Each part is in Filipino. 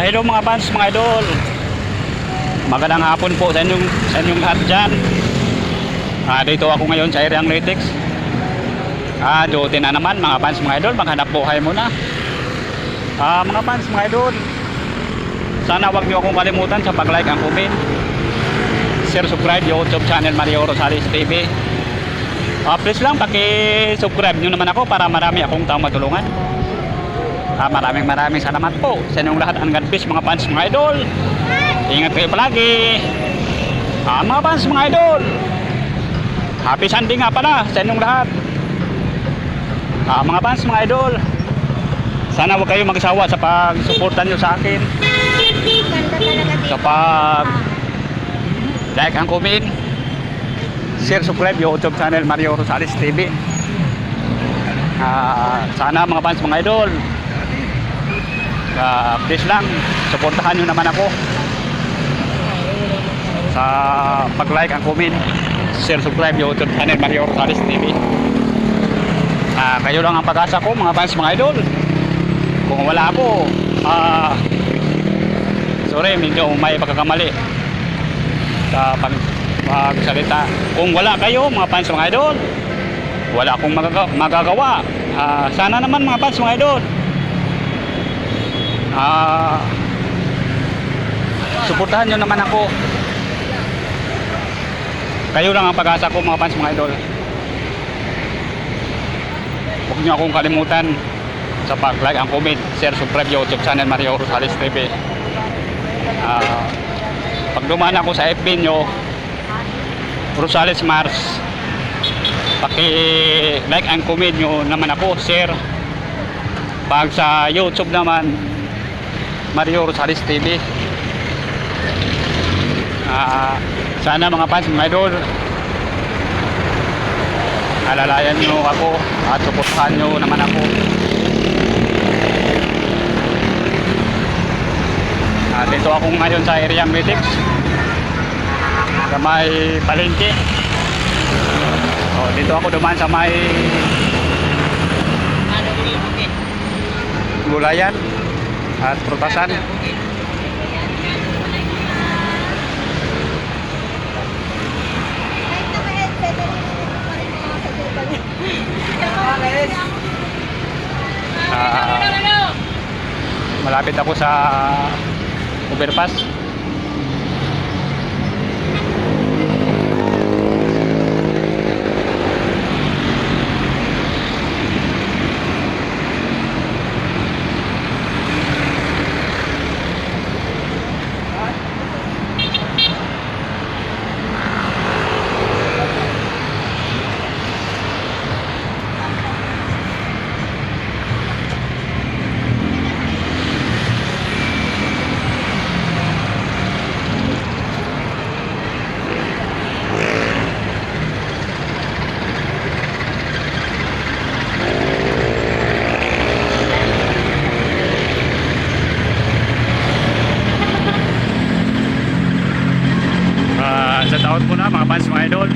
Hello mga fans, mga idol. Magandang hapon po sa inyong lahat dyan. Dito ako ngayon sa Area Analytics. Duty na naman mga fans, mga idol. Maghanap buhay muna. Mga fans, mga idol, sana wag niyo akong kalimutan sa pag-like and comment, share, subscribe YouTube channel Mario Rosales TV. Please lang paki-subscribe nyo naman ako para marami akong taong matulungan. Maraming salamat po sa inyong lahat. And God bless mga fans, mga idol. Ingat kayo palagi. Mga fans, mga idol, happy Sunday nga pala sa inyong lahat. Mga fans, mga idol, sana huwag kayo magsawa sa pag-suportan nyo sa akin, sa pag-like and comment, share, subscribe YouTube channel Mario Rosales TV. Sana mga fans, mga idol, please lang suportahan nyo naman ako sa pag-like and comment, share, subscribe YouTube channel Mario Rosales TV. Kayo lang ang pag-asa ko mga fans, mga idol. Kung wala ako, sorry, medyo may pagkakamali sa pagsalita. Kung wala kayo mga fans, mga idol, wala akong magagawa. Sana naman mga fans, mga idol, suportahan nyo naman ako. Kayo lang ang pag-asa ko mga fans, mga idol. Huwag nyo akong kalimutan sa pag-like and comment, share, subscribe YouTube channel Mario Rosales TV. Pag dumaan ako sa FB nyo, Rosales Mars, paki-like and comment nyo naman ako, share. Pag sa YouTube naman, Mario Rosales TV. Sana mga fans, mga idol, alalayan nyo ako at suportahan nyo naman ako. Dito ako ngayon sa Area Analytics sa may palengke. Dito ako dumaan sa may gulayan at prutasan. Malapit ako sa overpass. Sa taon ko na mga fans, mga idol.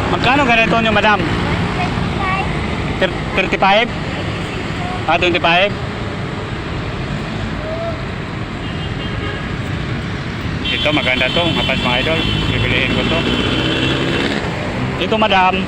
Magkano ganito nyo, madam? 35? 25? Ito maganda to, mapas mga idol. Bibilihin ko to. Ito, madam.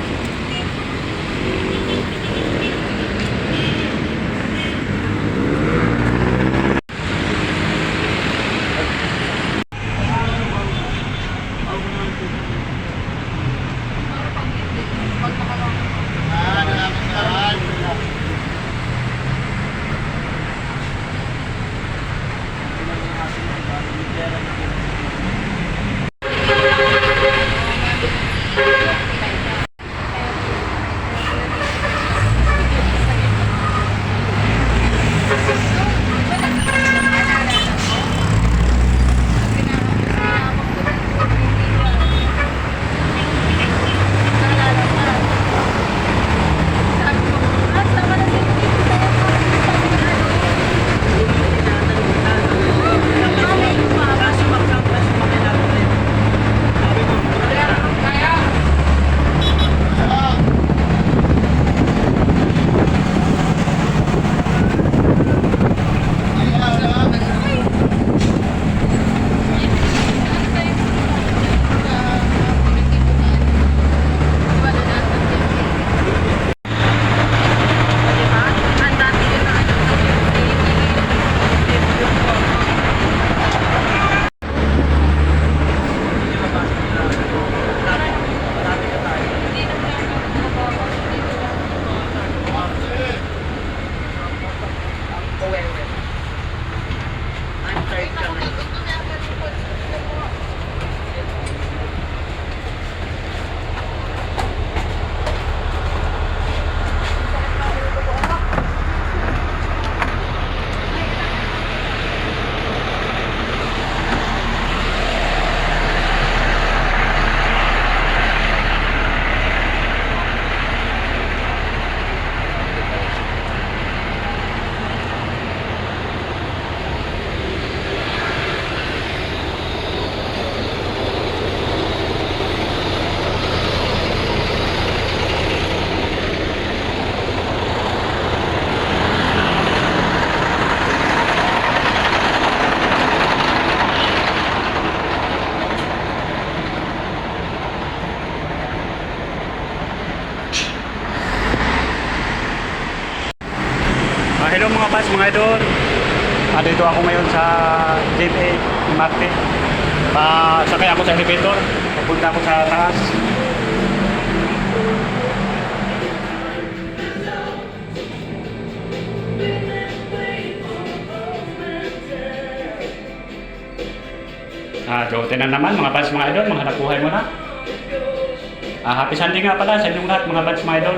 mga fans, mga idol. Dito ako ngayon sa GMA ni Marte. Sakay ako sa elevator. Papunta ako sa taas. Jote na naman mga fans, mga idol. Mga nakuhay mo na. Happy Sunday nga pala sa inyong lahat mga fans, mga idol.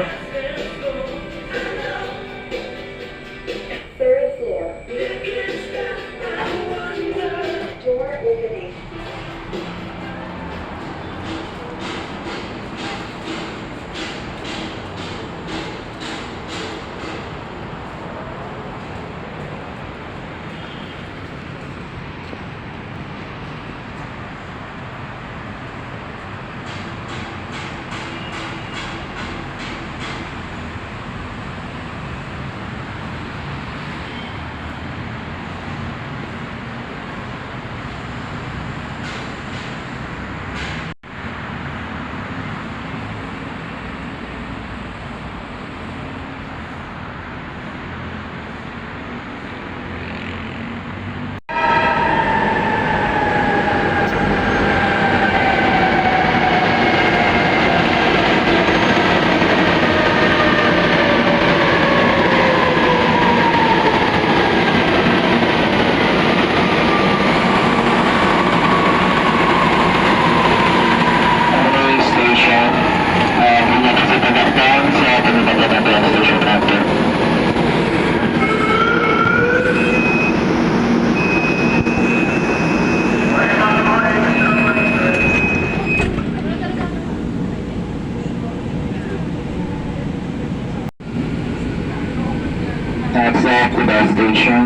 Exit to the station.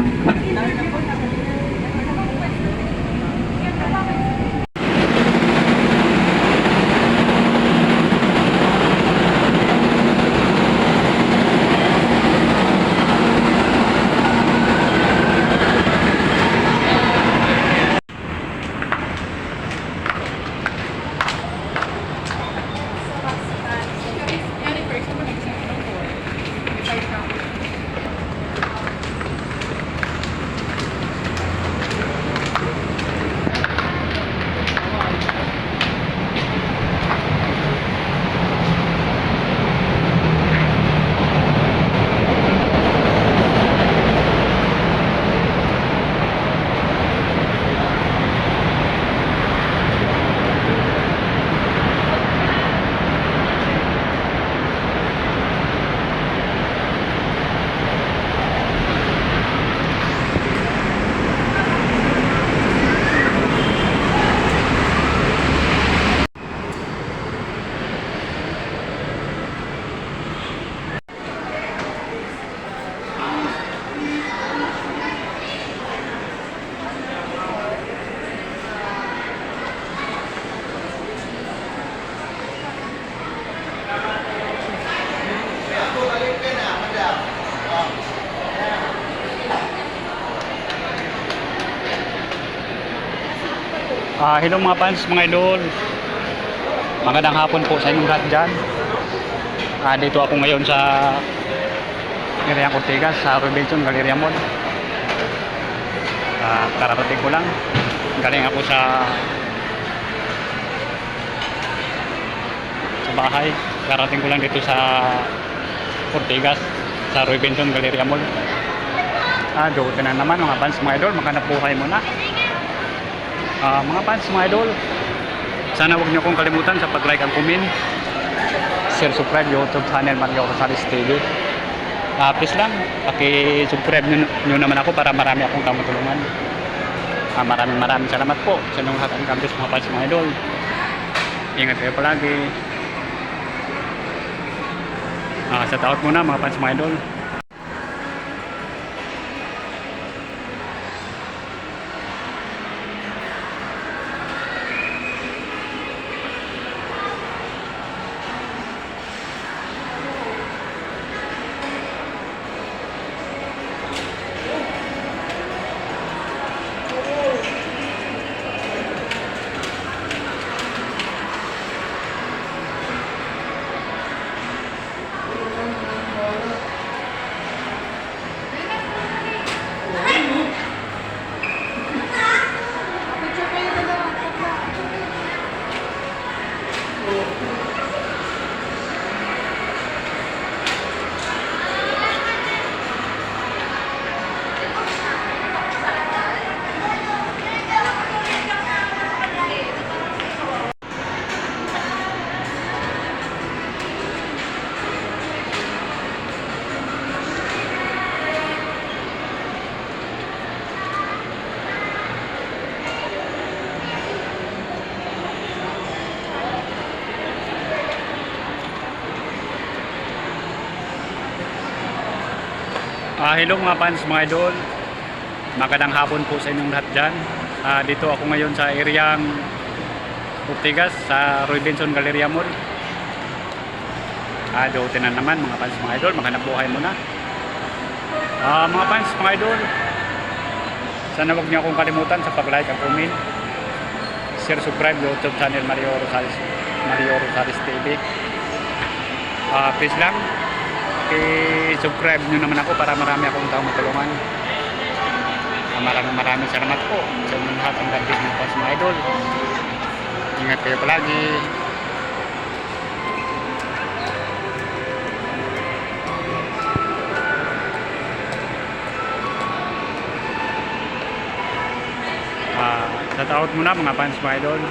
Hello mga fans, mga idol. Magandang hapon po sa inyong lahat dyan. Dito ako ngayon sa Galeriang Ortigas, sa Robinson Galleria Mall. Kararating ko lang. Galing ako sa bahay. Karating ko lang dito sa Ortigas, sa Robinson Galleria Mall. Jote na naman mga fans, mga idol. Maghanap buhay muna. Mga fans, mga idol, sana huwag niyo akong kalimutan sa pag-like and comment, share, subscribe YouTube channel Mario Rosales TV. Please lang, paki-subscribe nyo naman ako para marami akong kamutulungan. Maraming salamat po sa inyong lahat ng campus, mga fans, mga idol. Ingat kayo palagi. Sa taot muna mga fans, mga idol. Hello mga fans, mga idol. Magandang hapon po sa inyong lahat dyan. Dito ako ngayon sa areang Ortigas sa Roy Benson Galleria Mall. Doon na naman mga fans, mga idol. Magandang buhay muna. Mga fans, mga idol, sana huwag niyo akong kalimutan sa pag-like at comment. Share, subscribe YouTube channel Mario Rosales TV. Please lang, i-subscribe nyo naman ako para marami akong taong matulungan. Maraming salamat po sa inyong lahat ng God bless mga fans, mga idol. Ingat kayo palagi. Shout out muna mga fans, mga idol.